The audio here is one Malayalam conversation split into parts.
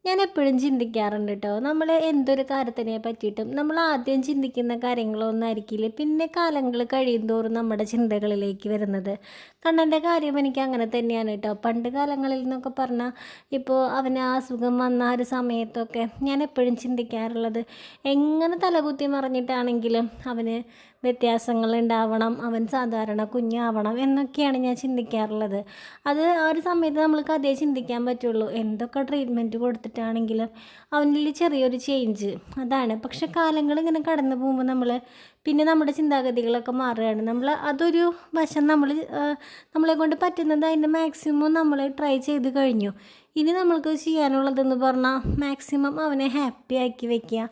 ഞാൻ എപ്പോഴും ചിന്തിക്കാറുണ്ട് കേട്ടോ. നമ്മൾ എന്തൊരു കാര്യത്തിനെ പറ്റിയിട്ടും നമ്മൾ ആദ്യം ചിന്തിക്കുന്ന കാര്യങ്ങളൊന്നും ആയിരിക്കില്ല പിന്നെ കാലങ്ങൾ കഴിയുന്തോറും നമ്മുടെ ചിന്തകളിലേക്ക് വരുന്നത്. കണ്ണൻ്റെ കാര്യം എനിക്ക് അങ്ങനെ തന്നെയാണ് കേട്ടോ. പണ്ട് കാലങ്ങളിൽ എന്നൊക്കെ പറഞ്ഞാൽ ഇപ്പോൾ അവന് ആ അസുഖം വന്ന ആ ഒരു സമയത്തൊക്കെ ഞാൻ എപ്പോഴും ചിന്തിക്കാറുള്ളത്, എങ്ങനെ തലകുത്തി മറിഞ്ഞിട്ടാണെങ്കിലും അവന് വ്യത്യാസങ്ങൾ ഉണ്ടാവണം, അവൻ സാധാരണ കുഞ്ഞാവണം എന്നൊക്കെയാണ് ഞാൻ ചിന്തിക്കാറുള്ളത്. അത് ആ ഒരു സമയത്ത് നമ്മൾക്ക് അതേ ചിന്തിക്കാൻ പറ്റുള്ളൂ. എന്തൊക്കെ ട്രീറ്റ്മെൻറ്റ് കൊടുത്തിട്ടാണെങ്കിലും അവനിൽ ചെറിയൊരു ചേഞ്ച് അതാണ്. പക്ഷെ കാലങ്ങൾ ഇങ്ങനെ കടന്നു പോകുമ്പോൾ പിന്നെ നമ്മുടെ ചിന്താഗതികളൊക്കെ മാറുകയാണ്. അതൊരു വശം നമ്മളെ കൊണ്ട് പറ്റുന്നത് അതിൻ്റെ മാക്സിമം നമ്മൾ ട്രൈ ചെയ്ത് കഴിഞ്ഞു. ഇനി നമ്മൾക്ക് ചെയ്യാനുള്ളതെന്ന് പറഞ്ഞാൽ മാക്സിമം അവനെ ഹാപ്പി ആക്കി വയ്ക്കുക,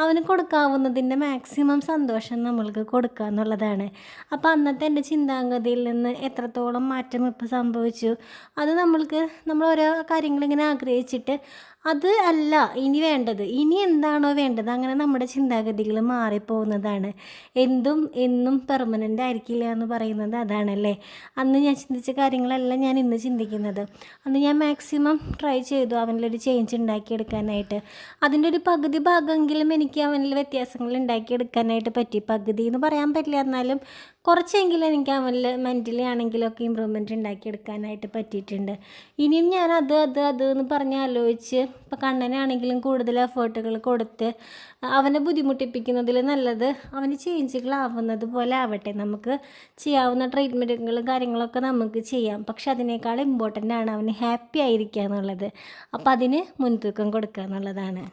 അവന് കൊടുക്കാവുന്നതിൻ്റെ മാക്സിമം സന്തോഷം നമ്മൾക്ക് കൊടുക്കുക എന്നുള്ളതാണ്. അപ്പോൾ അന്നത്തെ എൻ്റെ ചിന്താഗതിയിൽ നിന്ന് എത്രത്തോളം മാറ്റം ഇപ്പോൾ സംഭവിച്ചു, അത് നമ്മൾ ഓരോ കാര്യങ്ങളിങ്ങനെ ആഗ്രഹിച്ചിട്ട് അത് അല്ല ഇനി വേണ്ടത്, ഇനി എന്താണോ വേണ്ടത്, അങ്ങനെ നമ്മുടെ ചിന്താഗതികൾ മാറിപ്പോകുന്നതാണ്. എന്തും എന്നും പെർമനൻ്റ് ആയിരിക്കില്ല എന്ന് പറയുന്നത് അതാണല്ലേ. അന്ന് ഞാൻ ചിന്തിച്ച കാര്യങ്ങളെല്ലാം ഞാൻ ഇന്ന് ചിന്തിക്കുന്നത്. അന്ന് ഞാൻ മാക്സിമം ട്രൈ ചെയ്തു അവനിലൊരു ചേഞ്ച് ഉണ്ടാക്കിയെടുക്കാനായിട്ട്. അതിൻ്റെ ഒരു പകുതി ഭാഗമെങ്കിലും എനിക്ക് അവനിൽ വ്യത്യാസങ്ങൾ ഉണ്ടാക്കിയെടുക്കാനായിട്ട് പറ്റി. പകുതി എന്ന് പറയാൻ പറ്റില്ല, എന്നാലും കുറച്ചെങ്കിലും എനിക്ക് അവനിൽ മെൻ്റലി ആണെങ്കിലൊക്കെ ഇമ്പ്രൂവ്മെൻറ്റ് ഉണ്ടാക്കിയെടുക്കാനായിട്ട് പറ്റിയിട്ടുണ്ട്. ഇനിയും ഞാൻ അത് എന്ന് പറഞ്ഞ് ആലോചിച്ച് ഇപ്പോൾ കണ്ണനാണെങ്കിലും കൂടുതൽ എഫേർട്ടുകൾ കൊടുത്ത് അവനെ ബുദ്ധിമുട്ടിപ്പിക്കുന്നതിൽ നല്ലത് അവന് ചേഞ്ചുകളാവുന്നത് പോലെ ആവട്ടെ. നമുക്ക് ചെയ്യാവുന്ന ട്രീറ്റ്മെൻറ്റുകളും കാര്യങ്ങളൊക്കെ നമുക്ക് ചെയ്യാം. പക്ഷെ അതിനേക്കാൾ ഇമ്പോർട്ടൻ്റ് ആണ് അവന് ഹാപ്പി ആയിരിക്കുക എന്നുള്ളത്. അപ്പോൾ അതിന് മുൻതൂക്കം കൊടുക്കുക എന്നുള്ളതാണ്.